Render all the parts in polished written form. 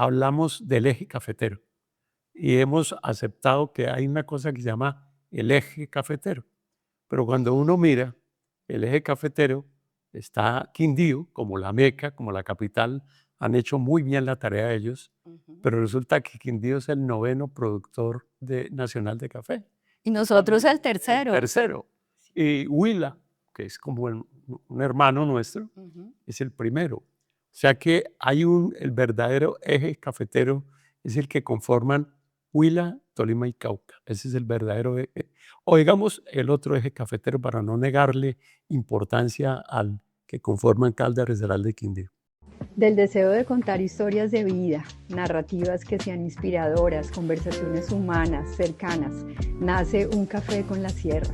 hablamos del eje cafetero y hemos aceptado que hay una cosa que se llama el eje cafetero. Pero cuando uno mira, el eje cafetero está Quindío, como la Meca, como la capital, han hecho muy bien la tarea ellos, Ujú. pero resulta que Quindío es el noveno productor nacional de café. Y En nosotros cambio, el el tercero. tercero. Sí. Y Huila, que es como un hermano nuestro, Ujú. es el primero. O sea que hay el verdadero eje cafetero, es el que conforman Huila, Tolima y Cauca. Ese es el verdadero eje. O digamos el otro eje cafetero para no negarle importancia al que conforman Caldas, Risaralda y Quindío. Del deseo de contar historias de vida, narrativas que sean inspiradoras, conversaciones humanas, cercanas, nace Un Café con la Sierra.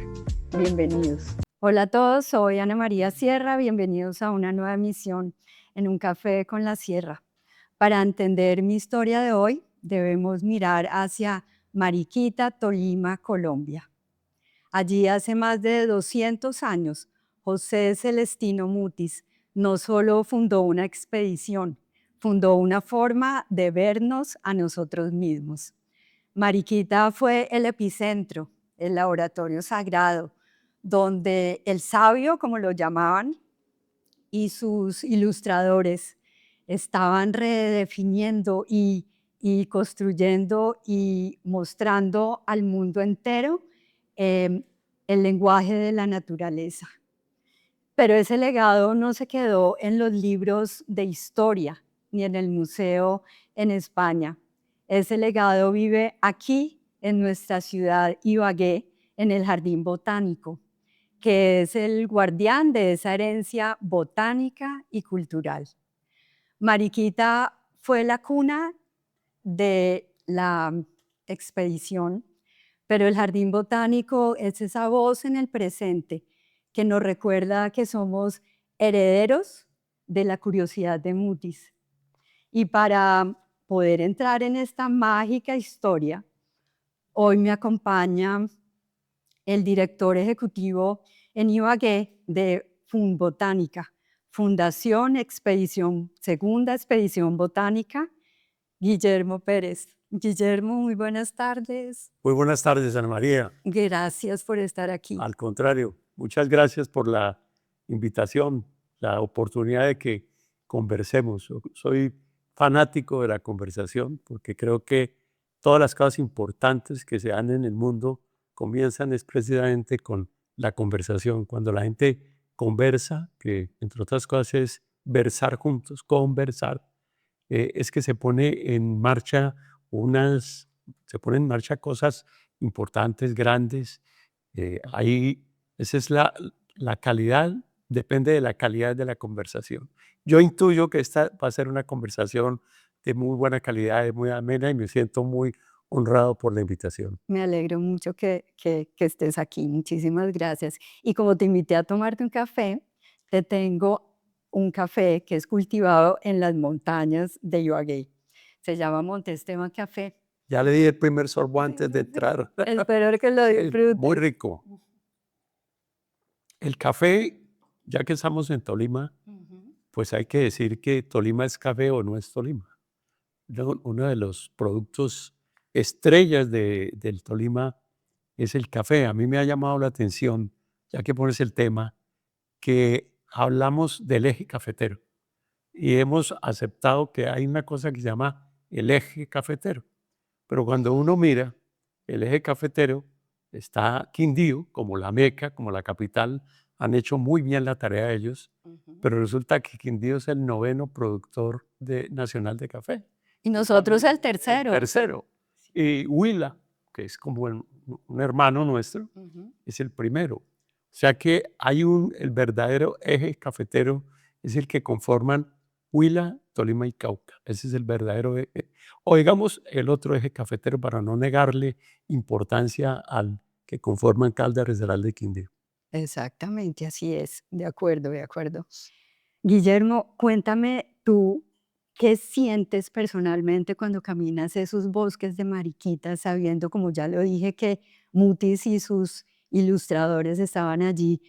Bienvenidos. Hola a todos, soy Ana María Sierra, bienvenidos a una nueva emisión en Un Café con la Sierra. Para entender mi historia de hoy, debemos mirar hacia Mariquita, Tolima, Colombia. Allí hace más de 200 años, José Celestino Mutis no solo fundó una expedición, fundó una forma de vernos a nosotros mismos. Mariquita fue el epicentro, el laboratorio sagrado, donde el sabio, como lo llamaban, y sus ilustradores estaban redefiniendo y construyendo y mostrando al mundo entero eh, el lenguaje de la naturaleza. Pero ese legado no se quedó en los libros de historia ni en el museo en España. Ese legado vive aquí en nuestra ciudad Ibagué, en el Jardín Botánico, que es el guardián de esa herencia botánica y cultural. Mariquita fue la cuna de la expedición, pero el Jardín Botánico es esa voz en el presente que nos recuerda que somos herederos de la curiosidad de Mutis. Y para poder entrar en esta mágica historia, hoy me acompaña el director ejecutivo en Ibagué de Funbotánica, Fundación Expedición, Segunda Expedición Botánica, Guillermo Pérez. Guillermo, muy buenas tardes. Muy buenas tardes, Ana María. Gracias por estar aquí. Al contrario, muchas gracias por la invitación, la oportunidad de que conversemos. Soy fanático de la conversación porque creo que todas las cosas importantes que se dan en el mundo comienzan es precisamente con la conversación. Cuando la gente conversa, que entre otras cosas es versar juntos, conversar, es que se ponen en marcha cosas importantes, grandes. Ahí, esa es la calidad, depende de la calidad de la conversación. Yo intuyo que esta va a ser una conversación de muy buena calidad, de muy amena y me siento muy honrado por la invitación. Me alegro mucho que estés aquí. Muchísimas gracias. Y como te invité a tomarte un café, te tengo un café que es cultivado en las montañas de Ibagué. Se llama Monte Esteban Café. Ya le di el primer sorbo Sí, antes de sí, sí. entrar. Espero que lo Sí, muy disfrutes. rico. El café, ya que estamos en Tolima, Ujú. pues hay que decir que Tolima es café o no es Tolima. Uno de los productos estrellas del Tolima es el café. A mí me ha llamado la atención, ya que pones el tema, que hablamos del eje cafetero y hemos aceptado que hay una cosa que se llama el eje cafetero. Pero cuando uno mira, el eje cafetero está Quindío, como la Meca, como la capital, han hecho muy bien la tarea ellos, Ujú. pero resulta que Quindío es el noveno productor nacional de café. Y En nosotros cambio, el el tercero. tercero. Sí. Y Huila, que es como un hermano nuestro, Ujú. es el primero. O sea que hay el verdadero eje cafetero, es el que conforman Huila, Tolima y Cauca. Ese es el verdadero eje. O digamos el otro eje cafetero para no negarle importancia al que conforman Caldas, Risaralda y Quindío. Exactamente, así es. De acuerdo, de acuerdo. Guillermo, cuéntame tú, ¿qué sientes personalmente cuando caminas esos bosques de Mariquita, sabiendo, como ya lo dije, que Mutis y sus ilustradores estaban allí,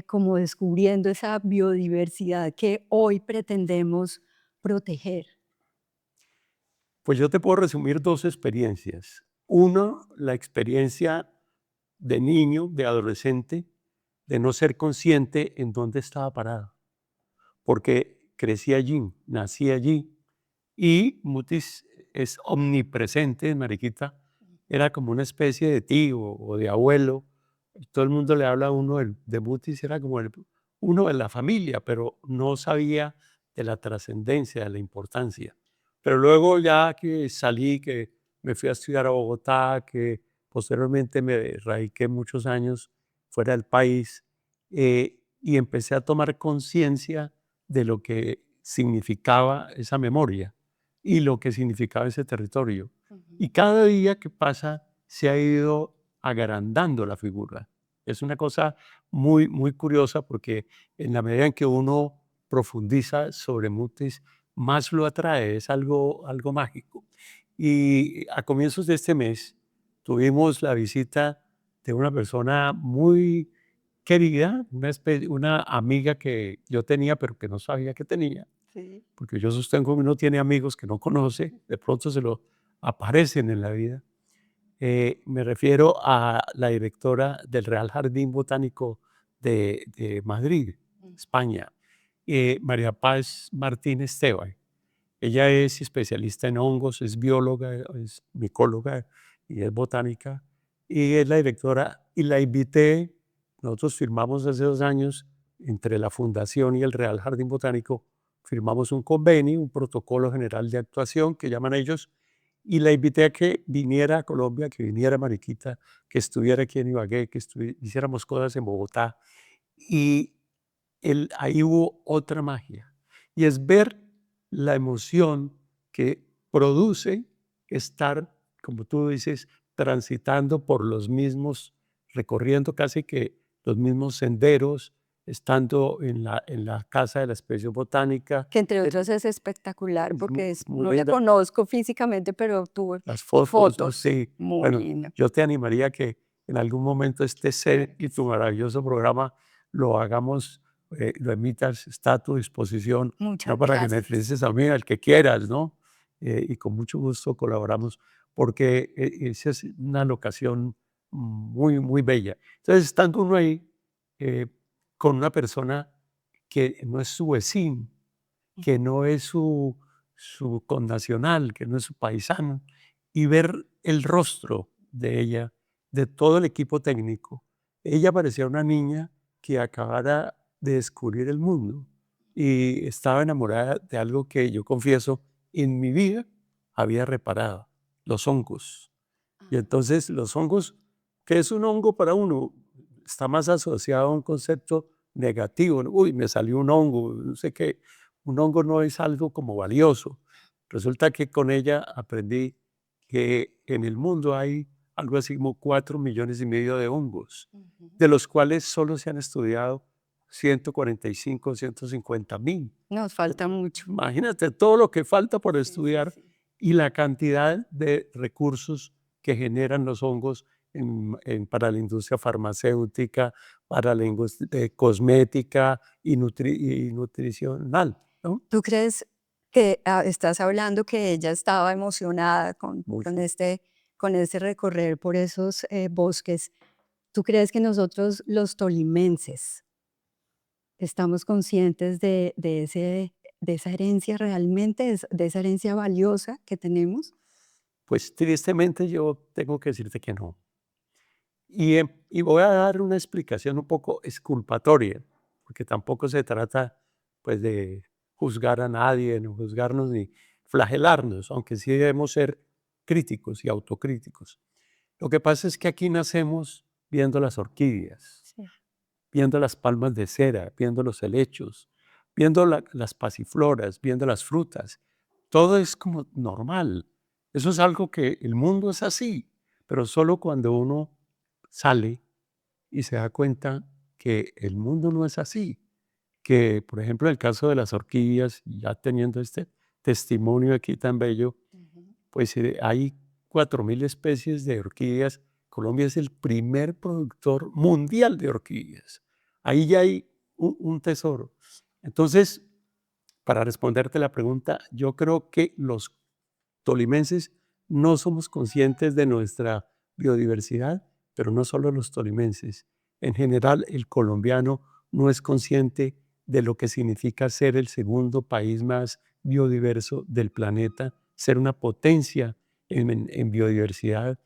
como descubriendo esa biodiversidad que hoy pretendemos proteger? Pues yo te puedo resumir 2 experiencias. Uno, la experiencia de niño, de adolescente, de no ser consciente en dónde estaba parado, porque crecí allí, nací allí y Mutis es omnipresente en Mariquita. Era como una especie de tío o de abuelo. Todo el mundo le habla a uno de Mutis, era como uno de la familia, pero no sabía de la trascendencia, de la importancia. Pero luego ya que salí, que me fui a estudiar a Bogotá, que posteriormente me radiqué muchos años fuera del país, y empecé a tomar conciencia de lo que significaba esa memoria y lo que significaba ese territorio. Y cada día que pasa se ha ido agrandando la figura. Es una cosa muy, muy curiosa porque en la medida en que uno profundiza sobre Mutis, más lo atrae, es algo mágico. Y a comienzos de este mes tuvimos la visita de una persona muy querida, una amiga que yo tenía, pero que no sabía que tenía, Sí. porque yo sostengo que uno tiene amigos que no conoce, de pronto se lo aparecen en la vida. Me refiero a la directora del Real Jardín Botánico de Madrid, España, María Paz Martínez Esteban. Ella es especialista en hongos, es bióloga, es micóloga y es botánica, y es la directora, y la invité. Nosotros firmamos hace 2 años, entre la Fundación y el Real Jardín Botánico, firmamos un convenio, un protocolo general de actuación que llaman ellos, y la invité a que viniera a Colombia, que viniera a Mariquita, que estuviera aquí en Ibagué, que hiciéramos cosas en Bogotá. Y ahí hubo otra magia, y es ver la emoción que produce estar, como tú dices, transitando por los mismos, recorriendo casi que los mismos senderos, estando en la Casa de la Especie Botánica. Que entre otros es espectacular Es porque muy no la linda. conozco físicamente, pero tuve Las fotos, ¿no? fotos. Sí. Muy Bueno, linda. yo te animaría que en algún momento este ser y tu maravilloso programa lo hagamos, lo emitas, está a tu disposición, no Muchas para que me gracias. utilices a mí, al que quieras, ¿no? Y con mucho gusto colaboramos, porque esa es una locación muy, muy bella. Entonces, estando uno ahí con una persona que no es su vecino, que no es su connacional, que no es su paisano, y ver el rostro de ella, de todo el equipo técnico. Ella parecía una niña que acabara de descubrir el mundo y estaba enamorada de algo que yo confieso en mi vida había reparado, los hongos. Y entonces los hongos, ¿qué es un hongo para uno? Está más asociado a un concepto negativo, ¿no? Uy, me salió un hongo, no sé qué. Un hongo no es algo como valioso. Resulta que con ella aprendí que en el mundo hay algo así como 4,5 millones de hongos, de los cuales solo se han estudiado 145, 150,000. Nos falta mucho. Imagínate todo lo que falta por Sí, sí, estudiar sí. y la cantidad de recursos que generan los hongos para la industria farmacéutica, para la industria cosmética y, y nutricional, ¿no? ¿Tú crees que estás hablando que ella estaba emocionada Mucho. con este recorrer por esos bosques? ¿Tú crees que nosotros los tolimenses estamos conscientes de esa herencia realmente, de esa herencia valiosa que tenemos? Pues tristemente yo tengo que decirte que no. Y voy a dar una explicación un poco exculpatoria, porque tampoco se trata pues de juzgar a nadie, no juzgarnos ni flagelarnos, aunque sí debemos ser críticos y autocríticos. Lo que pasa es que aquí nacemos viendo las orquídeas, Sí. viendo las palmas de cera, viendo los helechos, viendo las pasifloras, viendo las frutas. Todo es como normal. Eso es algo que el mundo es así, pero solo cuando uno sale y se da cuenta que el mundo no es así, que por ejemplo el caso de las orquídeas, ya teniendo este testimonio aquí tan bello, Ujú. pues hay 4,000 especies de orquídeas. Colombia es el primer productor mundial de orquídeas. Ahí ya hay un tesoro. Entonces, para responderte la pregunta, yo creo que los tolimenses no somos conscientes de nuestra biodiversidad, pero no solo los tolimenses. En general, el colombiano no es consciente de lo que significa ser el segundo país más biodiverso del planeta, ser una potencia en biodiversidad.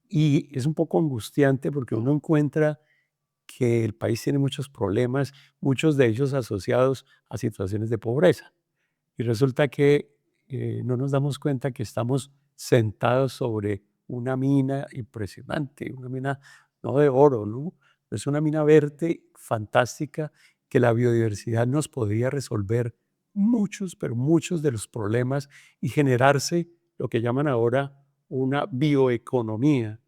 Y es un poco angustiante porque uno encuentra que el país tiene muchos problemas, muchos de ellos asociados a situaciones de pobreza. Y resulta que no nos damos cuenta que estamos sentados sobre una mina impresionante, una mina no de oro, ¿no? Es una mina verde fantástica que la biodiversidad nos podría resolver muchos, pero muchos de los problemas y generarse lo que llaman ahora una bioeconomía,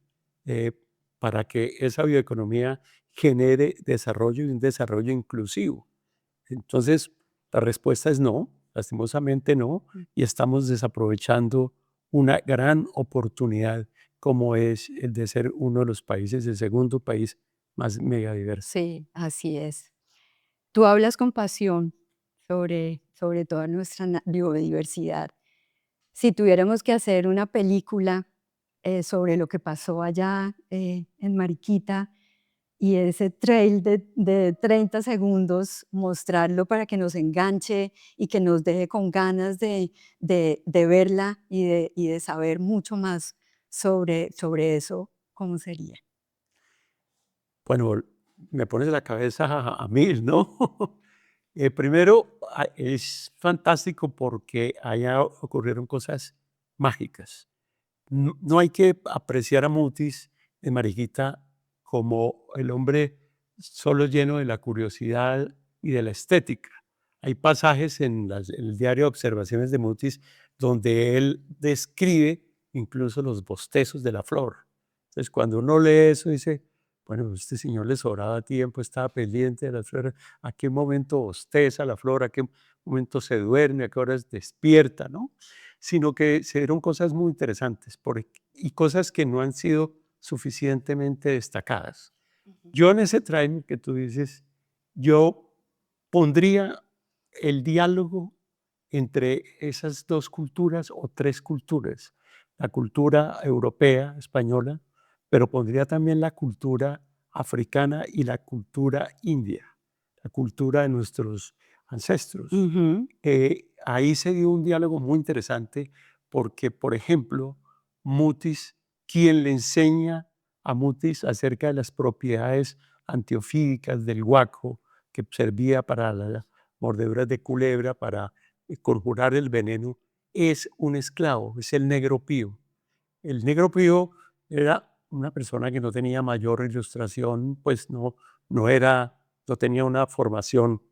eh, para que esa bioeconomía genere desarrollo y un desarrollo inclusivo. Entonces, la respuesta es no, lastimosamente no, y estamos desaprovechando una gran oportunidad como es el de ser uno de los países, el segundo país más megadiverso. Sí, así es. Tú hablas con pasión sobre toda nuestra biodiversidad. Si tuviéramos que hacer una película sobre lo que pasó allá en Mariquita y ese trail de 30 segundos, mostrarlo para que nos enganche y que nos deje con ganas de verla y de saber mucho más sobre eso, ¿cómo sería? Bueno, me pones la cabeza a mil, ¿no? Primero, es fantástico porque allá ocurrieron cosas mágicas. No hay que apreciar a Mutis de Mariquita como el hombre solo lleno de la curiosidad y de la estética. Hay pasajes en el diario Observaciones de Mutis donde él describe incluso los bostezos de la flor. Entonces, cuando uno lee eso, dice, bueno, este señor le sobraba tiempo, estaba pendiente de las flores, a qué momento bosteza la flor, a qué momento se duerme, a qué horas despierta, ¿no? Sino que se dieron cosas muy interesantes y cosas que no han sido suficientemente destacadas. Ujú. Yo en ese training que tú dices, yo pondría el diálogo entre esas dos culturas o tres culturas, la cultura europea, española, pero pondría también la cultura africana y la cultura india, la cultura de nuestros ancestros. Ujú. Ahí se dio un diálogo muy interesante porque, por ejemplo, Mutis, quien le enseña a Mutis acerca de las propiedades antiofídicas del guaco, que servía para las mordeduras de culebra, para conjurar el veneno, es un esclavo, es el negro pío. El negro pío era una persona que no tenía mayor ilustración, pues no tenía una formación,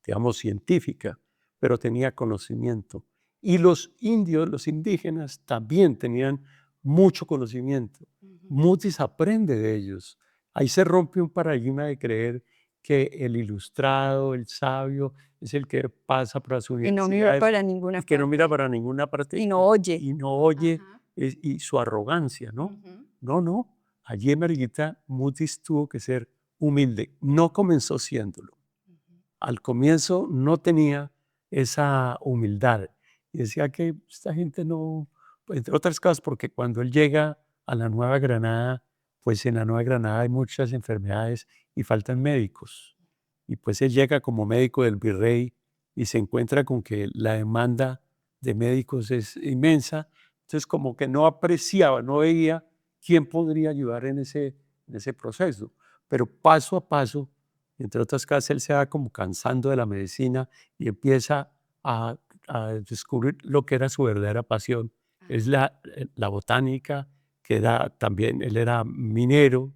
digamos, científica, pero tenía conocimiento. Y los indios, los indígenas, también tenían mucho conocimiento. Ujú. Mutis aprende de ellos. Ahí se rompe un paradigma de creer que el ilustrado, el sabio, es el que pasa por las Y no mira universidades para ninguna y que no mira parte, para ninguna parte y no oye. y no oye Ajá. y su arrogancia, ¿no? Ujú. No, no. Allí en Mariguita, Mutis tuvo que ser humilde. No comenzó siéndolo. Ujú. Al comienzo no tenía esa humildad y decía que esta gente no, pues, entre otras cosas, porque cuando él llega a la Nueva Granada, pues en la Nueva Granada hay muchas enfermedades y faltan médicos. Y pues él llega como médico del virrey y se encuentra con que la demanda de médicos es inmensa. Entonces como que no apreciaba, no veía quién podría ayudar en ese proceso. Pero paso a paso, entre otras cosas, él se va como cansando de la medicina y empieza a, a descubrir lo que era su verdadera pasión. Es Ajá. la botánica, que era también, él era minero,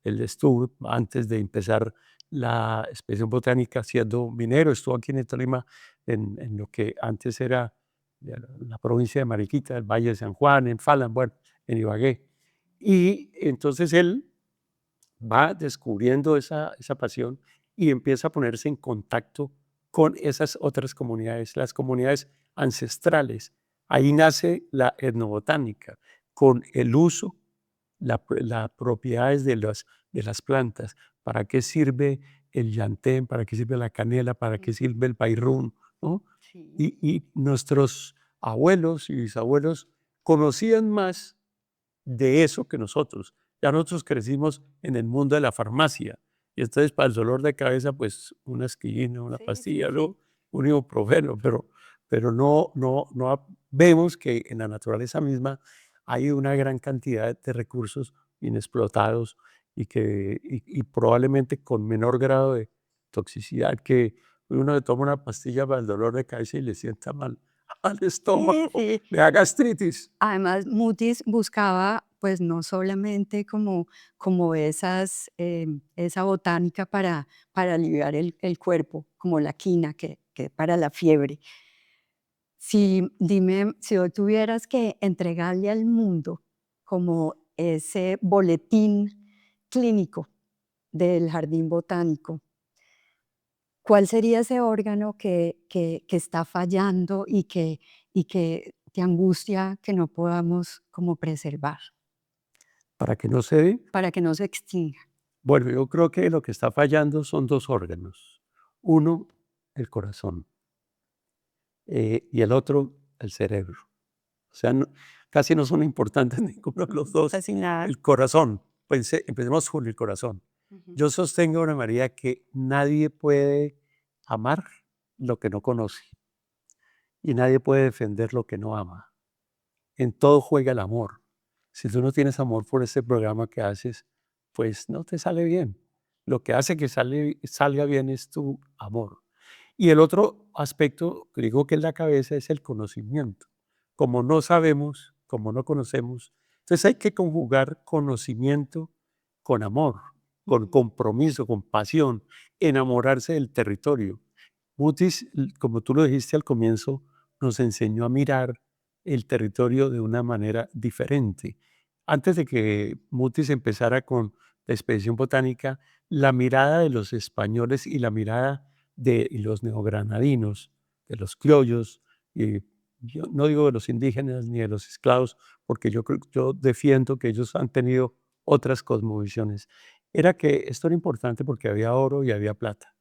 él estuvo antes de empezar la expedición botánica siendo minero, estuvo aquí en el Tolima, en lo que antes era la provincia de Mariquita, el Valle de San Juan, en Falan, bueno, en Ibagué. Y entonces él va descubriendo esa pasión y empieza a ponerse en contacto con esas otras comunidades, las comunidades ancestrales. Ahí nace la etnobotánica, con el uso, las propiedades de las plantas, para qué sirve el llantén, para qué sirve la canela, para qué Ujú. sirve el pairrún, ¿no? Sí. Y nuestros abuelos y bisabuelos conocían más de eso que nosotros. Ya nosotros crecimos en el mundo de la farmacia. Y entonces para el dolor de cabeza, pues una aspirina, una Sí, sí, pastilla, sí. ¿no? Un ibuprofeno, pero no vemos que en la naturaleza misma hay una gran cantidad de recursos inexplotados y probablemente con menor grado de toxicidad que uno le toma una pastilla para el dolor de cabeza y le sienta mal al Sí, estómago, sí. le da gastritis. Además, Mutis buscaba, pues, no solamente como esa botánica para aliviar el cuerpo, como la quina, que para la fiebre. Dime, si hoy tuvieras que entregarle al mundo como ese boletín clínico del jardín botánico, ¿cuál sería ese órgano que está fallando y que te angustia que no podamos como preservar Para que no se dé, para que no se extinga? bueno, yo creo que lo que está fallando son 2 órganos. Uno, el corazón, y el otro, el cerebro. O sea, casi no son importantes ninguno de los 2. Casi nada. El corazón, empecemos con el corazón. Ujú. Yo sostengo, Ana María, que nadie puede amar lo que no conoce y nadie puede defender lo que no ama. En todo juega el amor. Si tú no tienes amor por este programa que haces, pues no te sale bien. Lo que hace que salga bien es tu amor. Y el otro aspecto, que digo que es la cabeza, es el conocimiento. Como no sabemos, como no conocemos, entonces hay que conjugar conocimiento con amor, con Ujú. compromiso, con pasión, enamorarse del territorio. Mutis, como tú lo dijiste al comienzo, nos enseñó a mirar el territorio de una manera diferente. Antes de que Mutis empezara con la expedición botánica, la mirada de los españoles y la mirada de los neogranadinos, de los criollos, y yo no digo de los indígenas ni de los esclavos, porque yo defiendo que ellos han tenido otras cosmovisiones. Era que esto era importante porque había oro y había plata.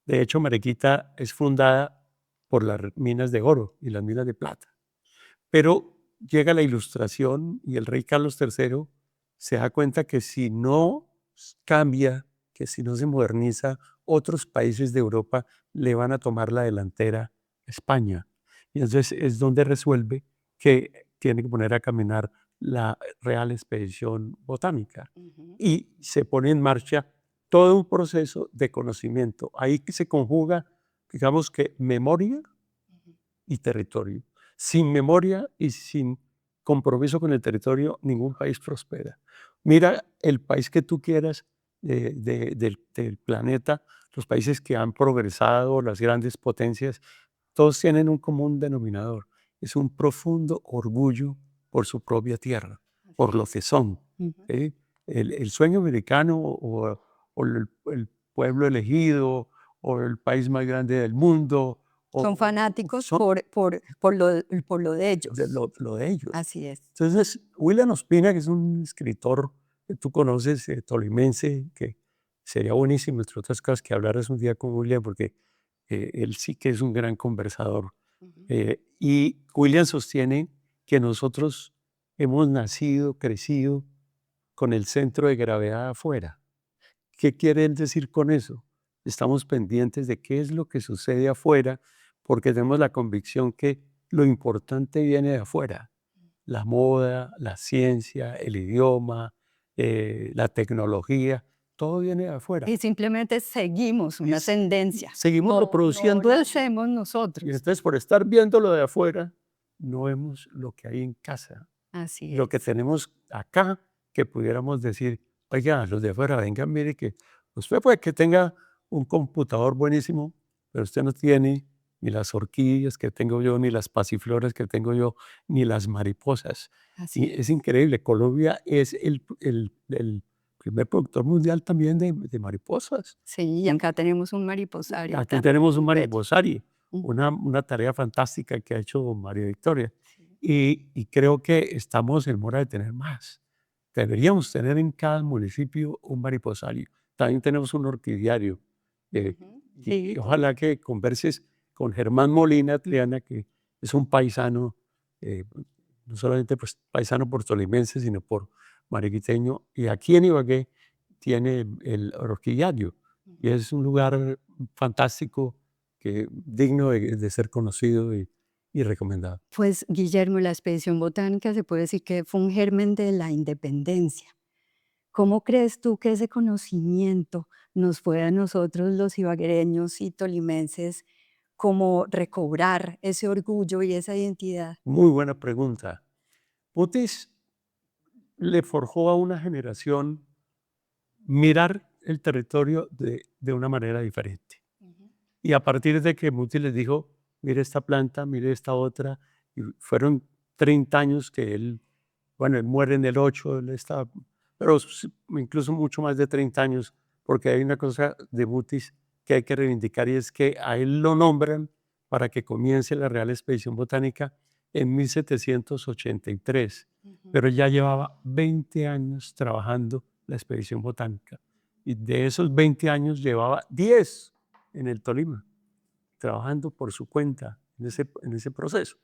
De hecho, Mariquita es fundada por las minas de oro y las minas de plata. Pero llega la Ilustración y el rey Carlos III se da cuenta que si no cambia, que si no se moderniza, otros países de Europa le van a tomar la delantera a España. Y entonces es donde resuelve que tiene que poner a caminar la Real Expedición Botánica. Ujú. Y se pone en marcha todo un proceso de conocimiento. Ahí que se conjuga, digamos que memoria y territorio. Sin memoria y sin compromiso con el territorio, ningún país prospera. Mira el país que tú quieras del planeta, los países que han progresado, las grandes potencias, todos tienen un común denominador. Es un profundo orgullo por su propia tierra, Así por lo es. que son. Ujú. ¿Sí? El sueño americano o el pueblo elegido o el país más grande del mundo Son o fanáticos son por lo de de ellos. lo de ellos. Así es. Entonces, William Ospina, que es un escritor que tú conoces, tolimense, que sería buenísimo, entre otras cosas, que hablaras un día con William, porque él sí que es un gran conversador. Ujú. Y William sostiene que nosotros hemos nacido, crecido con el centro de gravedad afuera. ¿Qué quiere él decir con eso? Estamos pendientes de qué es lo que sucede afuera porque tenemos la convicción que lo importante viene de afuera. La moda, la ciencia, el idioma, la tecnología, todo viene de afuera. Y simplemente seguimos Y una tendencia. seguimos No reproduciendo la eso. hacemos Y nosotros. entonces por estar viendo lo de afuera, no vemos lo que hay en casa, Así lo que es. tenemos acá, que pudiéramos decir, oiga, los de afuera, vengan, mire que usted puede que tenga un computador buenísimo, pero usted no tiene ni las orquídeas que tengo yo, ni las pasiflores que tengo yo, ni las mariposas. Así Y es es. increíble, Colombia es el primer productor mundial también de mariposas. Sí, y acá tenemos un mariposario Aquí también tenemos un muy bello. mariposario, Ujú. una tarea fantástica que ha hecho María Victoria. Sí. Y creo que estamos en mora de tener más. Deberíamos tener en cada municipio un mariposario. También tenemos un orquidiario. Ujú. Y Sí, ojalá que converses con Germán Molina, Triana, que es un paisano, no solamente pues, paisano por tolimense, sino por mariquiteño. Y aquí en Ibagué tiene el Orquillario, y es un lugar fantástico, digno de ser conocido y recomendado. Pues Guillermo, la expedición botánica se puede decir que fue un germen de la independencia. ¿Cómo crees tú que ese conocimiento nos puede a nosotros, los ibaguereños y tolimenses, como recobrar ese orgullo y esa identidad? Muy buena pregunta. Mutis le forjó a una generación mirar el territorio de una manera diferente. Y a partir de que Mutis les dijo, mire esta planta, mire esta otra, y fueron 30 años que él, bueno, él muere en el 8, él está, pero incluso mucho más de 30 años, porque hay una cosa de Mutis que hay que reivindicar, y es que a él lo nombran para que comience la Real Expedición Botánica en 1783, pero él ya llevaba 20 años trabajando la expedición botánica, y de esos 20 años llevaba 10 en el Tolima, trabajando por su cuenta en ese proceso.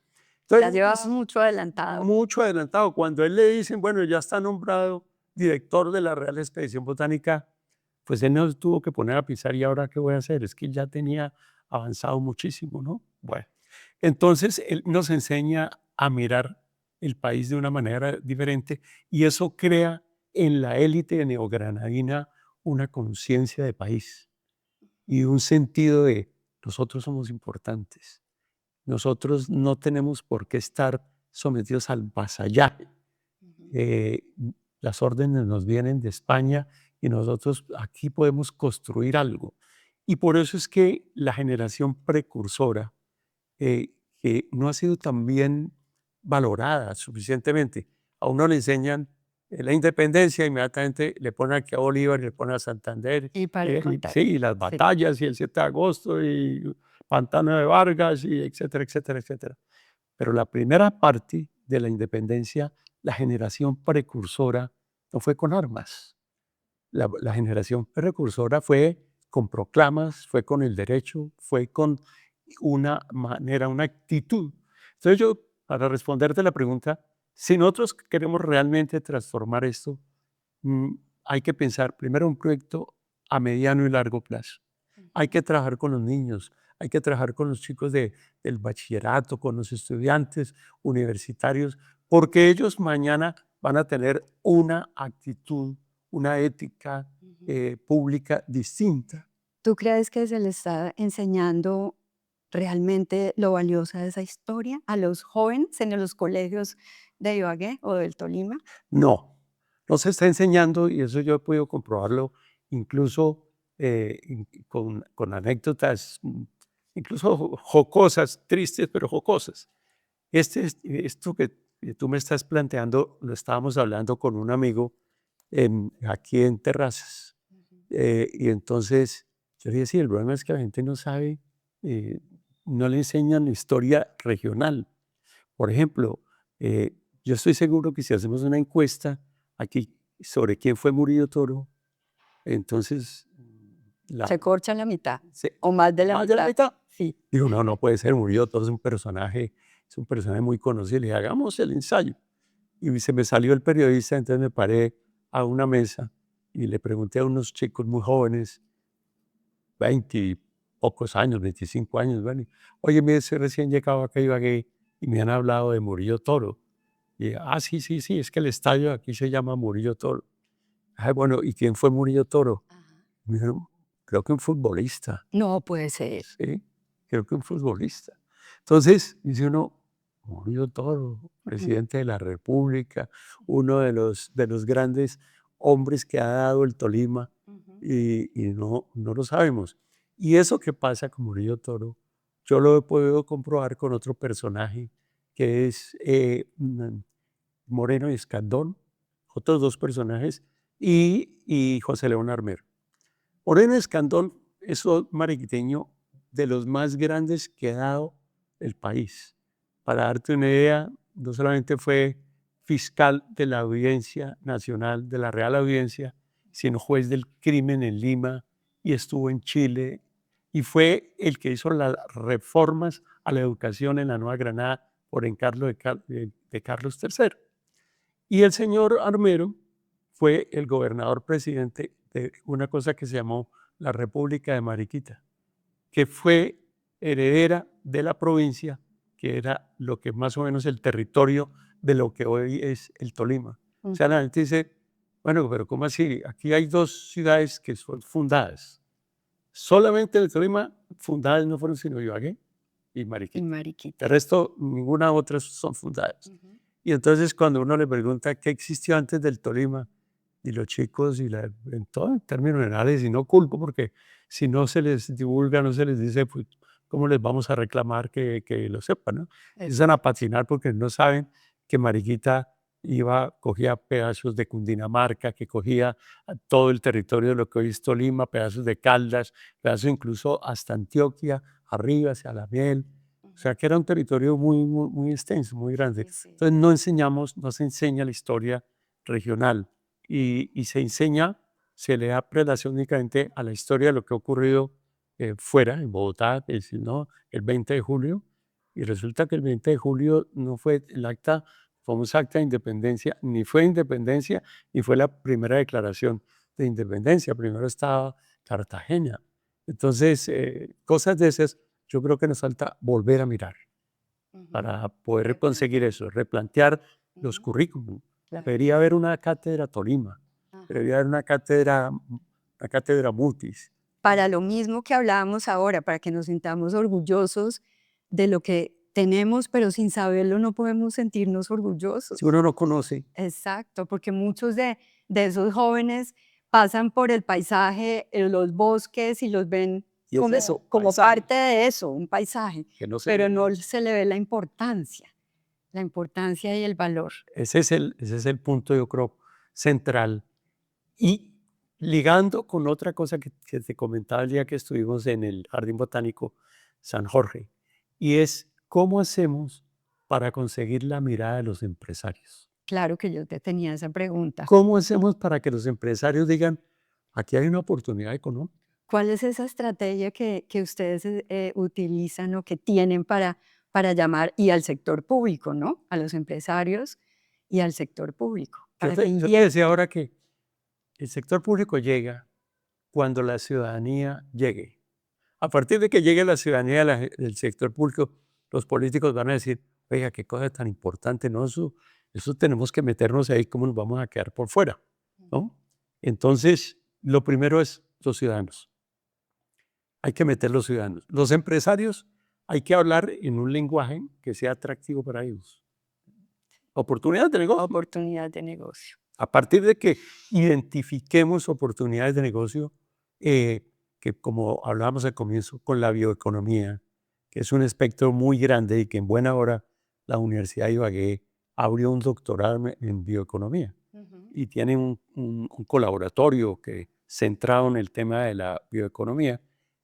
Ya Entonces, llevas mucho adelantado. mucho adelantado. Cuando él le dicen, bueno, ya está nombrado director de la Real Expedición Botánica, pues él no tuvo que poner a pensar, ¿y ahora qué voy a hacer? Es que ya tenía avanzado muchísimo, ¿no? Bueno, entonces él nos enseña a mirar el país de una manera diferente, y eso crea en la élite neogranadina una conciencia de país y un sentido de nosotros somos importantes. Nosotros no tenemos por qué estar sometidos al vasallaje. Eh, las órdenes nos vienen de España y nosotros aquí podemos construir algo. Y por eso es que la generación precursora, que no ha sido tan bien valorada suficientemente, a uno le enseñan la independencia, inmediatamente le ponen aquí a Bolívar y le ponen a Santander, Y para de contar. sí, y las Sí. batallas y el 7 de agosto y Pantano de Vargas y etcétera, etcétera, etcétera. Pero la primera parte de la independencia, la generación precursora, no fue con armas. La generación precursora fue con proclamas, fue con el derecho, fue con una manera, una actitud. Entonces yo, para responderte la pregunta, si nosotros queremos realmente transformar esto, mm, hay que pensar primero un proyecto a mediano y largo plazo. Hay que trabajar con los niños, hay que trabajar con los chicos del bachillerato, con los estudiantes universitarios, porque ellos mañana van a tener una actitud, una ética pública distinta. ¿Tú crees que se le está enseñando realmente lo valiosa de esa historia a los jóvenes en los colegios de Ibagué o del Tolima? No, no se está enseñando, y eso yo he podido comprobarlo incluso con anécdotas, incluso jocosas, tristes, pero jocosas. Esto que tú me estás planteando, lo estábamos hablando con un amigo aquí en Terrazas. Y entonces yo le decía, el problema es que la gente no sabe, eh, no le enseñan la historia regional. Por ejemplo, yo estoy seguro que si hacemos una encuesta aquí sobre quién fue Murillo Toro, entonces Se corcha la mitad se- o más de la más de la mitad. mitad. Sí. Digo, no, no puede ser, Murillo Toro es un personaje muy conocido. Le dije, hagamos el ensayo. Y se me salió el periodista, entonces me paré a una mesa y le pregunté a unos chicos muy jóvenes, 20 y pocos años, 25 años, bueno, oye, mire, soy recién llegado acá a Ibagué y me han hablado de Murillo Toro. Y, sí, sí, sí, es que el estadio aquí se llama Murillo Toro. Bueno, ¿y quién fue Murillo Toro? Ajá. Me dijeron, creo que un futbolista. No puede ser. Sí, creo que un futbolista. Entonces, dice uno, Murillo Toro, Ujú. presidente de la República, uno de los grandes hombres que ha dado el Tolima, Ujú. y no lo sabemos. Y eso que pasa con Murillo Toro, yo lo he podido comprobar con otro personaje que es Moreno y Escandón, otros dos personajes, y José León Armero. Moreno Escandón es un mariquiteño de los más grandes que ha dado el país. Para darte una idea, no solamente fue fiscal de la Audiencia Nacional, de la Real Audiencia, sino juez del crimen en Lima, y estuvo en Chile, y fue el que hizo las reformas a la educación en la Nueva Granada por encargo de Carlos III. Y el señor Armero fue el gobernador presidente de una cosa que se llamó la República de Mariquita, que fue heredera de la provincia, que era lo que más o menos el territorio de lo que hoy es el Tolima. O sea, la gente dice, bueno, pero ¿cómo así? Aquí hay dos ciudades que son fundadas. Solamente el Tolima fundadas no fueron sino Ibagué y Mariquita. Mariquita. El resto, ninguna otra son fundadas. Y entonces cuando uno le pregunta qué existió antes del Tolima, y los chicos, en todo en términos generales, y no culpo, porque si no se les divulga, no se les dice, pues, ¿cómo les vamos a reclamar que lo sepan? ¿No? Empiezan a patinar porque no saben que Mariquita cogía pedazos de Cundinamarca, que cogía todo el territorio de lo que hoy es Tolima, pedazos de Caldas, pedazos incluso hasta Antioquia, arriba hacia la Miel. O sea, que era un territorio muy extenso, muy grande. Entonces no se enseña la historia regional y se enseña, se le da prelación únicamente a la historia de lo que ha ocurrido fuera, en Bogotá, es decir, ¿no? El 20 de julio, y resulta que el 20 de julio no fue el famoso acta de independencia, ni fue independencia, ni fue la primera declaración de independencia, primero estaba Cartagena. Entonces, cosas de esas, yo creo que nos falta volver a mirar para poder conseguir eso, replantear los currículums. Debería haber una cátedra Tolima, debería haber una cátedra Mutis. Para lo mismo que hablábamos ahora, para que nos sintamos orgullosos de lo que tenemos, pero sin saberlo no podemos sentirnos orgullosos. Si uno no conoce. Exacto, porque muchos de esos jóvenes pasan por el paisaje, los bosques y los ven Y es como, eso, como paisaje. parte de eso, un paisaje, Que no se pero ve. no se le ve la importancia y el valor. Ese es el punto, yo creo, central. Y ligando con otra cosa que te comentaba el día que estuvimos en el Jardín Botánico San Jorge, y es cómo hacemos para conseguir la mirada de los empresarios. Claro que yo te tenía esa pregunta. ¿Cómo hacemos para que los empresarios digan, aquí hay una oportunidad económica? ¿Cuál es esa estrategia que ustedes utilizan o que tienen para llamar y al sector público, ¿no? A los empresarios y al sector público. Yo te decía ahora que el sector público llega cuando la ciudadanía llegue. A partir de que llegue la ciudadanía del sector público, los políticos van a decir, oiga, qué cosa tan importante, ¿no? Eso tenemos que meternos ahí, ¿cómo nos vamos a quedar por fuera? ¿No? Entonces, lo primero es los ciudadanos. Hay que meter los ciudadanos. Los empresarios, hay que hablar en un lenguaje que sea atractivo para ellos. Oportunidades de negocio. Oportunidad de negocio. A partir de que identifiquemos oportunidades de negocio, que como hablábamos al comienzo, con la bioeconomía, que es un espectro muy grande y que en buena hora la Universidad de Ibagué abrió un doctorado en bioeconomía y tiene un colaboratorio centrado en el tema de la bioeconomía.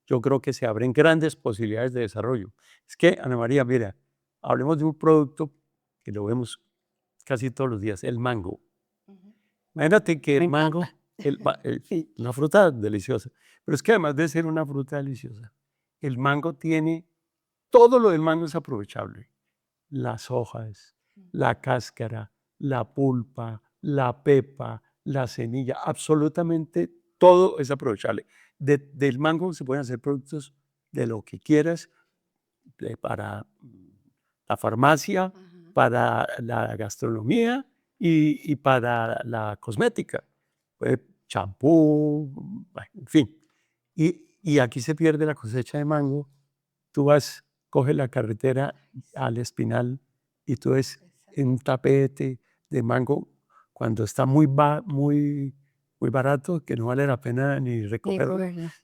Yo creo que se abren grandes posibilidades de desarrollo. Es que, Ana María, mira, hablemos de un producto que lo vemos casi todos los días, el mango. Imagínate que el mango, Sí. una fruta deliciosa, pero es que además de ser una fruta deliciosa, el mango tiene, todo lo del mango es aprovechable. Las hojas, la cáscara, la pulpa, la pepa, la semilla, absolutamente todo es aprovechable. Del mango se pueden hacer productos de lo que quieras, para la farmacia, para la gastronomía y para la cosmética. Champú, bueno, en fin. Y aquí se pierde la cosecha de mango. Tú coges la carretera al Espinal y tú ves en un tapete de mango cuando está muy barato, que no vale la pena ni recogerlo.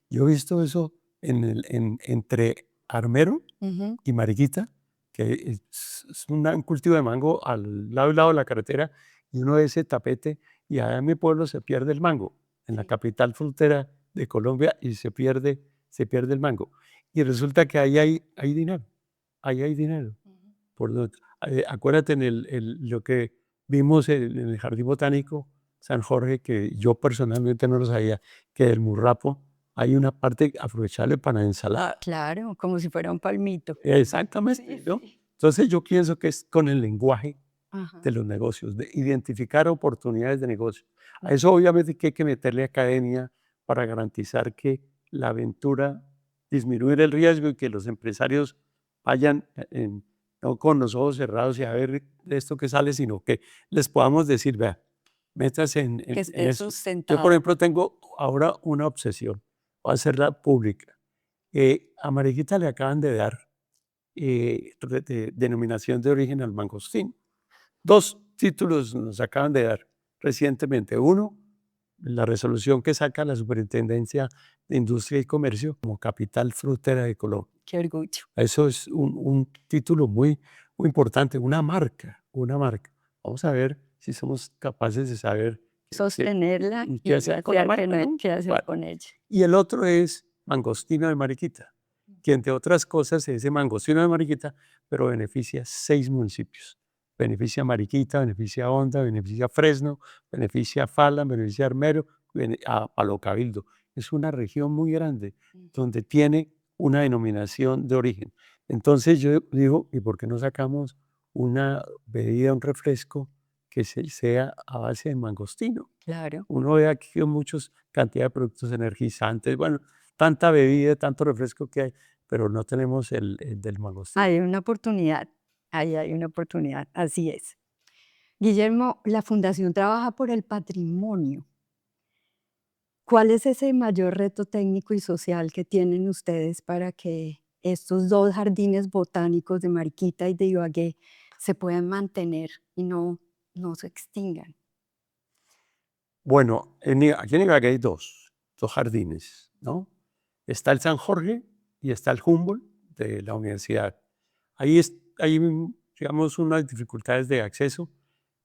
Yo he visto eso entre Armero y Mariquita, que es un cultivo de mango al lado de la carretera, y uno ve ese tapete, y allá en mi pueblo se pierde el mango, en la capital frutera de Colombia, y se pierde el mango. Y resulta que ahí hay dinero, ahí hay dinero. Acuérdate lo que vimos en el Jardín Botánico San Jorge, que yo personalmente no lo sabía, que el murrapo hay una parte aprovechable para ensalada. Claro, como si fuera un palmito. Exactamente, ¿no? Entonces yo pienso que es con el lenguaje Ajá. de los negocios, de identificar oportunidades de negocio. A eso obviamente que hay que meterle academia para garantizar que la aventura, disminuir el riesgo y que los empresarios vayan no con los ojos cerrados y a ver esto que sale, sino que les podamos decir, vea, métase Que en esté eso. Yo, por sustentado. ejemplo, tengo ahora una obsesión, voy a hacerla pública. A Mariquita le acaban de dar denominación de origen al mangostín. Dos títulos nos acaban de dar recientemente. Uno, la resolución que saca la Superintendencia de Industria y Comercio como capital frutera de Colombia. Qué orgullo. Eso es un título muy, muy importante, una marca, una marca. Vamos a ver si somos capaces de saber Sostenerla y qué hacer con la marca, ¿no? qué hacer Bueno, con ella. y el otro es Mangostino de Mariquita, que entre otras cosas es ese mangostino de Mariquita, pero beneficia 6 municipios. Beneficia a Mariquita, beneficia a Honda, beneficia a Fresno, beneficia a Fala, beneficia a Armero, a Palo Cabildo. Es una región muy grande donde tiene una denominación de origen. Entonces yo digo, ¿y por qué no sacamos una bebida, un refresco que sea a base de mangostino? Claro. Uno ve aquí muchos cantidad de productos energizantes, bueno, tanta bebida, tanto refresco que hay, pero no tenemos el del mangostino. Hay una oportunidad. Ahí hay una oportunidad. Así es. Guillermo, la Fundación trabaja por el patrimonio. ¿Cuál es ese mayor reto técnico y social que tienen ustedes para que estos dos jardines botánicos de Mariquita y de Ibagué se puedan mantener y no se extingan? Bueno, aquí en Ibagué hay dos jardines, ¿no? Está el San Jorge y está el Humboldt de la universidad. Hay, digamos, unas dificultades de acceso.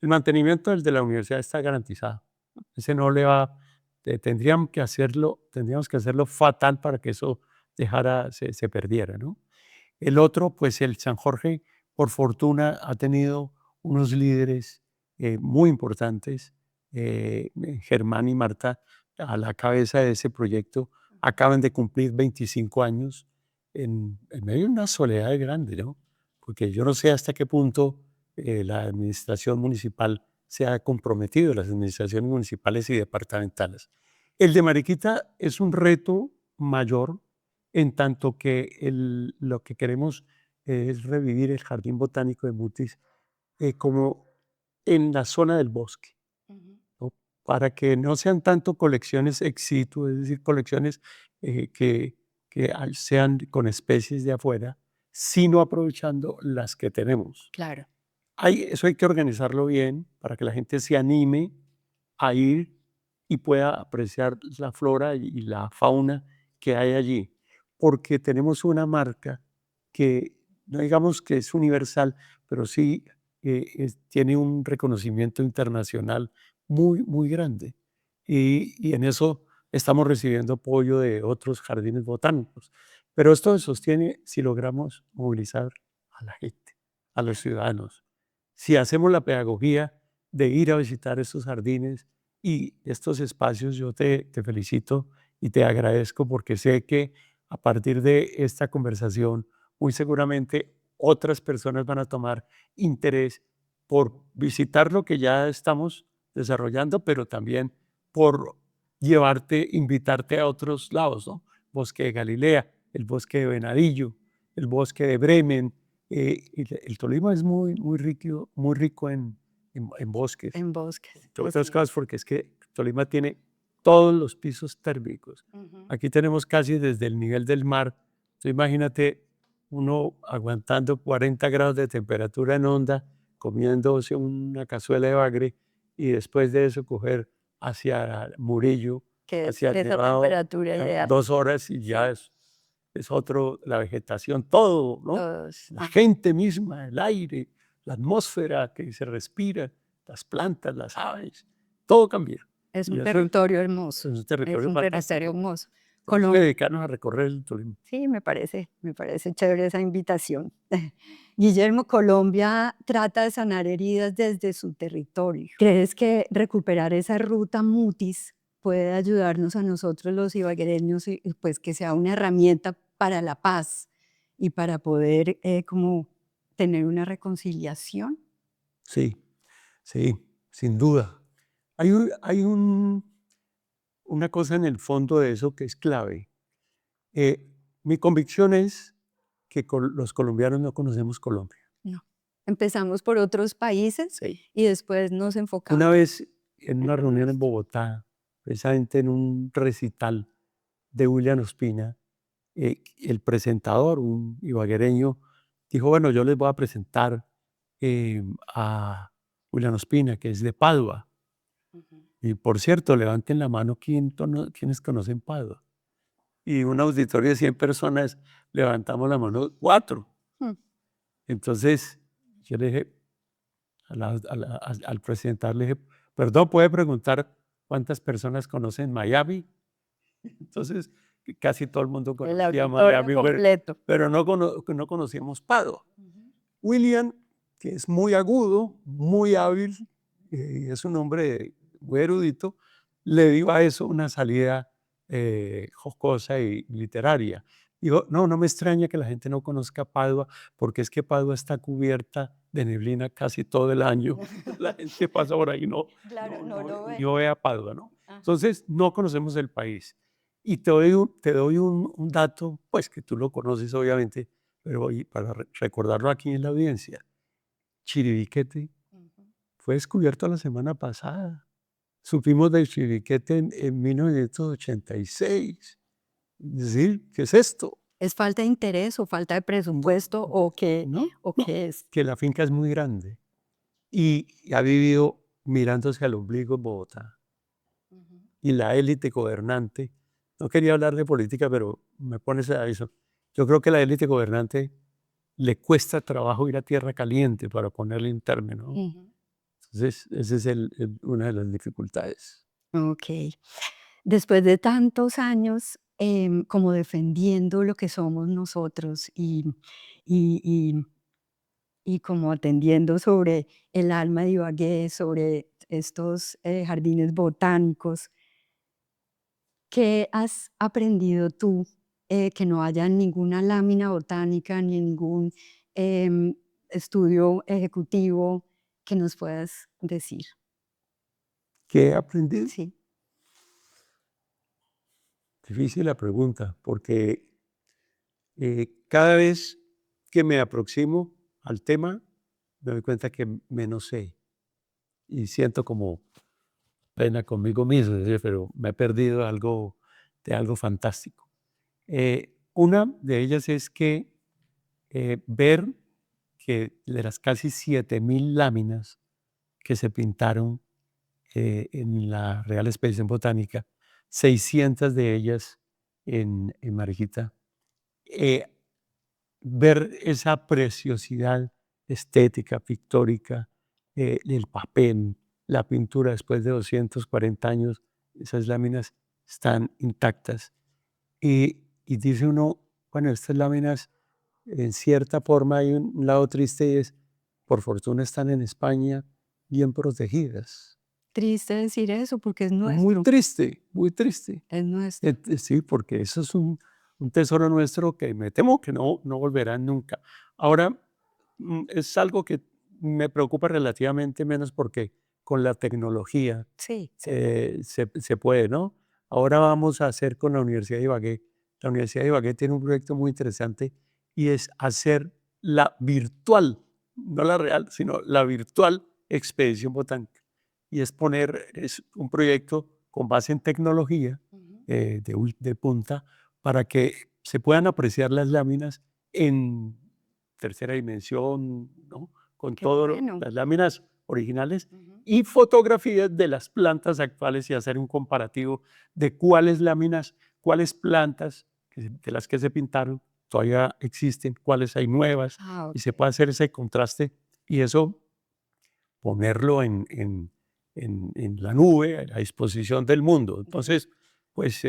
El mantenimiento del de la universidad está garantizado. Ese no le va, tendríamos que hacerlo fatal para que eso se perdiera, ¿no? El otro, pues el San Jorge, por fortuna, ha tenido unos líderes muy importantes. Germán y Marta, a la cabeza de ese proyecto, acaban de cumplir 25 años en medio de una soledad grande, ¿no? Porque yo no sé hasta qué punto la administración municipal se ha comprometido, las administraciones municipales y departamentales. El de Mariquita es un reto mayor en tanto que lo que queremos es revivir el Jardín Botánico de Mutis como en la zona del bosque, ¿no? Para que no sean tanto colecciones ex situ, es decir, colecciones sean con especies de afuera, sino aprovechando las que tenemos. Claro. Eso hay que organizarlo bien para que la gente se anime a ir y pueda apreciar la flora y la fauna que hay allí, porque tenemos una marca que no digamos que es universal, pero sí tiene un reconocimiento internacional muy, muy grande. Y en eso estamos recibiendo apoyo de otros jardines botánicos. Pero esto se sostiene si logramos movilizar a la gente, a los ciudadanos. Si hacemos la pedagogía de ir a visitar estos jardines y estos espacios, yo te felicito y te agradezco porque sé que a partir de esta conversación, muy seguramente otras personas van a tomar interés por visitar lo que ya estamos desarrollando, pero también por invitarte a otros lados, ¿no? Bosque de Galilea, el bosque de Venadillo, el bosque de Bremen. El Tolima es muy rico en bosques, En bosques. entre Así otras cosas, es. porque es que Tolima tiene todos los pisos térmicos. Ujú. Aquí tenemos casi desde el nivel del mar. Entonces, imagínate uno aguantando 40 grados de temperatura en onda, comiéndose una cazuela de bagre y después de eso coger hacia Murillo, Que es hacia el esa Nevado, temperatura ideal. 2 horas y ya es otro, la vegetación, todo, ¿no? Todos. La gente misma, el aire, la atmósfera que se respira, las plantas, las aves, todo cambia. Es Y un eso territorio hermoso. es un Es territorio un territorio fantástico. hermoso. Tenemos que Colombia. dedicarnos a recorrer el Tolima. Sí, me parece chévere esa invitación. Guillermo, Colombia trata de sanar heridas desde su territorio. ¿Crees que recuperar esa ruta Mutis puede ayudarnos a nosotros los ibaguereños, y pues que sea una herramienta para la paz y para poder como tener una reconciliación. Sí, sí, sin duda. Hay una cosa en el fondo de eso que es clave. Mi convicción es que los colombianos no conocemos Colombia. No. Empezamos por otros países Sí. y después nos Una enfocamos. vez en una reunión en Bogotá, precisamente en un recital de William Ospina, el presentador, un ibaguereño, dijo, bueno, yo les voy a presentar a William Ospina, que es de Padua. Ujú. Y por cierto, levanten la mano quienes conocen Padua. Y un auditorio de 100 personas, levantamos la mano 4. Mm. Entonces, yo le dije, al presentar, le dije, perdón, ¿puede preguntar cuántas personas conocen Miami? Entonces, casi todo el mundo El conocía auditorio Miami, completo. pero no conocíamos Padua. Ujú. William, que es muy agudo, muy hábil, es un hombre muy erudito, le dio a eso una salida jocosa y literaria. Dijo, no, no me extraña que la gente no conozca Padua, porque es que Padua está cubierta de neblina casi todo el año. La gente pasa por ahí y Claro, no lo ve. no ve a Padua, ¿no? Ajá. Entonces, no conocemos el país. Y te doy un dato, pues que tú lo conoces obviamente, pero y para recordarlo aquí en la audiencia, Chiribiquete Ujú. fue descubierto la semana pasada. Supimos de Chiribiquete en 1986. Es decir, ¿qué es esto? ¿Es falta de interés o falta de presupuesto ¿No? o No, qué es? que la finca es muy grande y ha vivido mirándose al ombligo en Bogotá. Ujú. Y la élite gobernante, no quería hablar de política, pero me pones a eso. Yo creo que la élite gobernante le cuesta trabajo ir a tierra caliente, para ponerle un término, ¿no? Ujú. Entonces, esa es una de las dificultades. Ok. Después de tantos años como defendiendo lo que somos nosotros y, y- y como atendiendo sobre el alma de Ibagué, sobre estos jardines botánicos, ¿qué has aprendido tú que no haya ninguna lámina botánica ni ningún estudio ejecutivo que nos puedas decir? ¿Qué he aprendido? Sí. Difícil la pregunta, porque cada vez que me aproximo al tema, me doy cuenta que menos sé y siento como pena conmigo mismo, es decir, pero me he perdido de algo fantástico. Una de ellas es que ver que de las casi 7.000 láminas que se pintaron en la Real Expedición Botánica, 600 de ellas en Marejita, eh, ver esa preciosidad estética, pictórica, el papel, la pintura después de 240 años, esas láminas están intactas. Y dice uno, bueno, estas láminas, en cierta forma hay un lado triste y es, por fortuna están en España bien protegidas. Triste decir eso porque es Muy nuestro, triste, muy triste. es nuestro. Sí, porque eso es un tesoro nuestro que me temo que no volverá nunca. Ahora, es algo que me preocupa relativamente menos porque con la tecnología Sí, se puede, ¿no? Ahora vamos a hacer con la Universidad de Ibagué. La Universidad de Ibagué tiene un proyecto muy interesante y es hacer la virtual, no la real, sino la virtual expedición botánica. Y es un proyecto con base en tecnología ujú, de punta para que se puedan apreciar las láminas en tercera dimensión, ¿no? Con qué todas bueno. las láminas originales Ujú. y fotografías de las plantas actuales y hacer un comparativo de cuáles láminas, cuáles plantas de las que se pintaron todavía existen, cuáles hay nuevas, Ah, y se ok. puede hacer ese contraste y eso ponerlo en la nube a disposición del mundo. Entonces, pues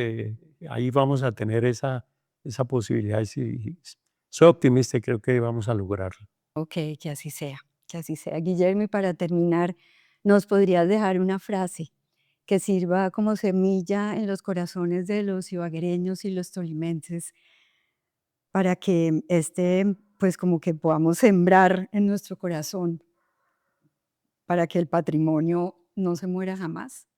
ahí vamos a tener esa posibilidad y soy optimista y creo que vamos a lograrlo. Ok, que así sea, que así sea. Guillermo, y para terminar, ¿nos podrías dejar una frase que sirva como semilla en los corazones de los ibaguereños y los tolimenses para que pues como que podamos sembrar en nuestro corazón para que el patrimonio no se muera jamás.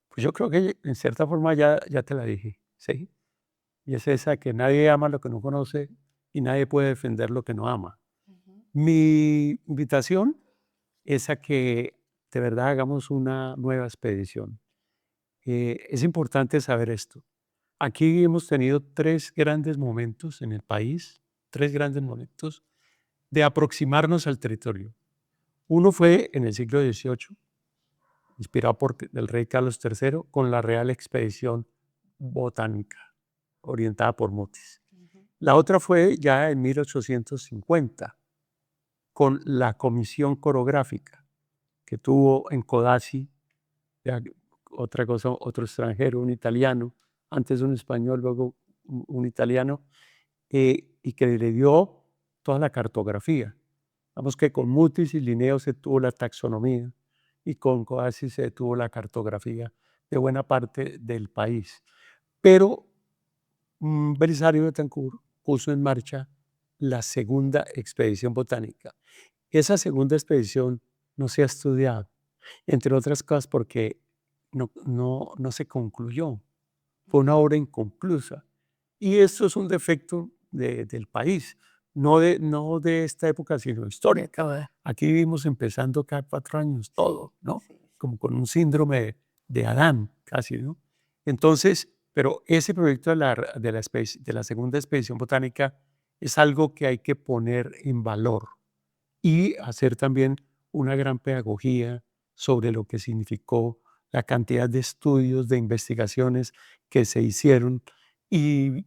Pues yo creo que en cierta forma ya te la dije, ¿sí? Y es esa que nadie ama lo que no conoce y nadie puede defender lo que no ama. Ujú. Mi invitación es a que de verdad hagamos una nueva expedición. Es importante saber esto. Aquí hemos tenido 3 grandes momentos en el país, 3 grandes momentos de aproximarnos al territorio. Uno fue en el siglo XVIII, inspirado por el rey Carlos III, con la Real Expedición Botánica, orientada por Mutis. Ujú. La otra fue ya en 1850, con la Comisión Corográfica que tuvo en Codazzi, ya otra cosa, otro extranjero, un italiano, antes un español, luego un italiano, y que le dio toda la cartografía. Vamos que con Mutis y Linneo se tuvo la taxonomía y con Codazzi se tuvo la cartografía de buena parte del país. Pero Belisario Betancourt puso en marcha la segunda expedición botánica. Esa segunda expedición no se ha estudiado, entre otras cosas porque no se concluyó. Fue una obra inconclusa. Y eso es un defecto del país, no de esta época, sino histórica. Aquí vivimos empezando cada 4 años, todo, ¿no? Sí, sí. Como con un síndrome de Adán, casi, ¿no? Entonces, pero ese proyecto de la segunda expedición botánica es algo que hay que poner en valor y hacer también una gran pedagogía sobre lo que significó la cantidad de estudios, de investigaciones que se hicieron y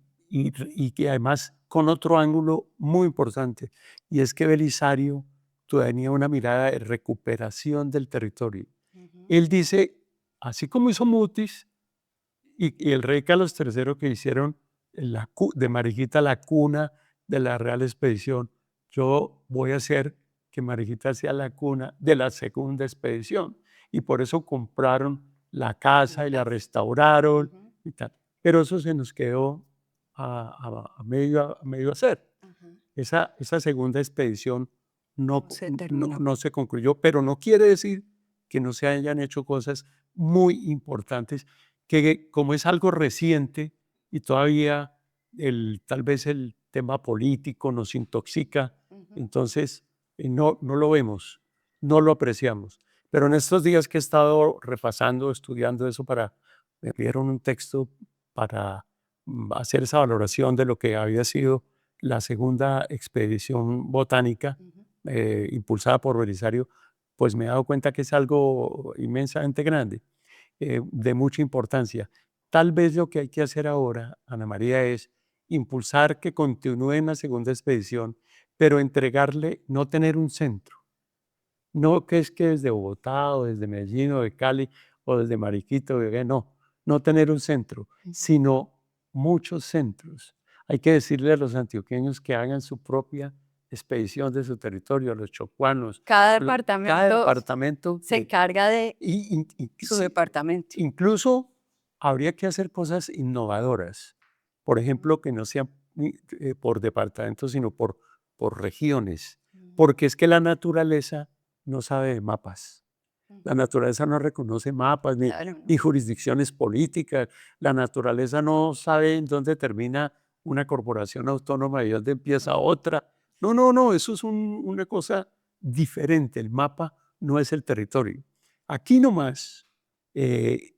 que además con otro ángulo muy importante, y es que Belisario tenía una mirada de recuperación del territorio. Ujú. Él dice, así como hizo Mutis y el rey Carlos III que hicieron de Mariquita la cuna de la Real Expedición, yo voy a hacer que Mariquita sea la cuna de la segunda expedición. Y por eso compraron la casa y la restauraron Ujú. y tal. Pero eso se nos quedó a medio hacer. Ajá. Esa segunda expedición no, No se no, terminó. no se concluyó, pero no quiere decir que no se hayan hecho cosas muy importantes, que como es algo reciente y todavía tal vez el tema político nos intoxica, Ujú. entonces no lo vemos, no lo apreciamos. Pero en estos días que he estado repasando, estudiando eso me dieron un texto para hacer esa valoración de lo que había sido la segunda expedición botánica Ujú. impulsada por Belisario, pues me he dado cuenta que es algo inmensamente grande, de mucha importancia. Tal vez lo que hay que hacer ahora, Ana María, es impulsar que continúe en la segunda expedición, pero entregarle, no tener un centro. No que es que desde Bogotá o desde Medellín o de Cali o desde Mariquita o no tener un centro, Ujú. sino muchos centros. Hay que decirle a los antioqueños que hagan su propia expedición de su territorio, a los chocuanos, Cada cada departamento departamento, se encarga de su sí, departamento. incluso habría que hacer cosas innovadoras. Por ejemplo, que no sean por departamentos, sino por regiones, Ujú. porque es que la naturaleza no sabe de mapas. La Ujú. naturaleza no reconoce mapas Claro, ni ¿no? jurisdicciones políticas. La naturaleza no sabe en dónde termina una corporación autónoma y dónde empieza Ujú. otra. No, eso es una cosa diferente. El mapa no es el territorio. Aquí nomás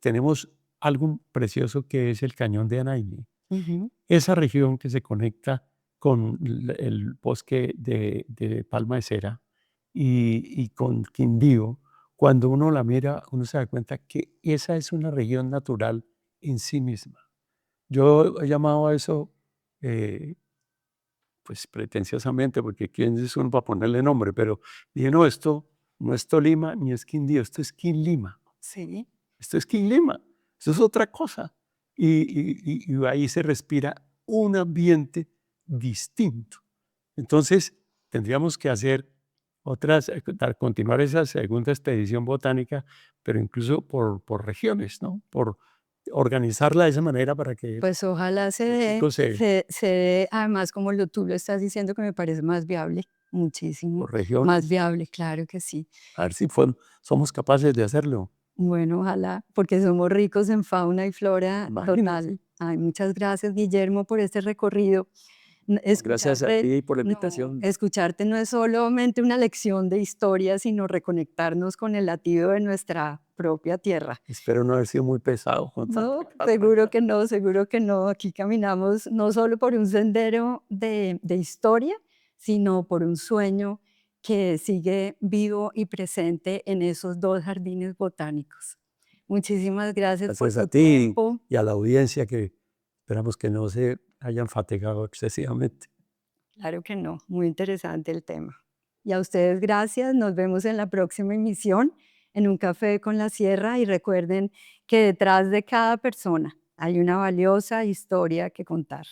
tenemos algo precioso que es el Cañón de Anaime. Ujú. Esa región que se conecta con el bosque de palma de cera y con Quindío, cuando uno la mira, uno se da cuenta que esa es una región natural en sí misma. Yo he llamado a eso, eh, pues pretenciosamente, porque quién es uno para ponerle nombre, pero dije, no, esto no es Tolima ni es Quindío, esto es Quinlima. Sí. Esto es Quilima, esto es otra cosa. Y ahí se respira un ambiente distinto. Entonces, tendríamos que hacer otras, continuar esa segunda expedición botánica, pero incluso por regiones, ¿no? Por organizarla de esa manera para que Pues ojalá se los dé, chicos se, se dé, además como tú lo estás diciendo, que me parece más viable, muchísimo por más regiones, viable, claro que sí. a ver si somos capaces de hacerlo. Bueno, ojalá, porque somos ricos en fauna y flora Imagínense. total. Ay, muchas gracias, Guillermo, por este recorrido. Gracias a ti por la No, invitación. escucharte no es solamente una lección de historia, sino reconectarnos con el latido de nuestra propia tierra. Espero no haber sido muy pesado con No, tanto. seguro que no, seguro que no. Aquí caminamos no solo por un sendero de historia, sino por un sueño que sigue vivo y presente en esos dos jardines botánicos. Muchísimas gracias por Gracias a tu ti tiempo. y a la audiencia que esperamos que no se hayan fatigado excesivamente. Claro que no, muy interesante el tema. Y a ustedes gracias, nos vemos en la próxima emisión en Un Café con la Sierra y recuerden que detrás de cada persona hay una valiosa historia que contar.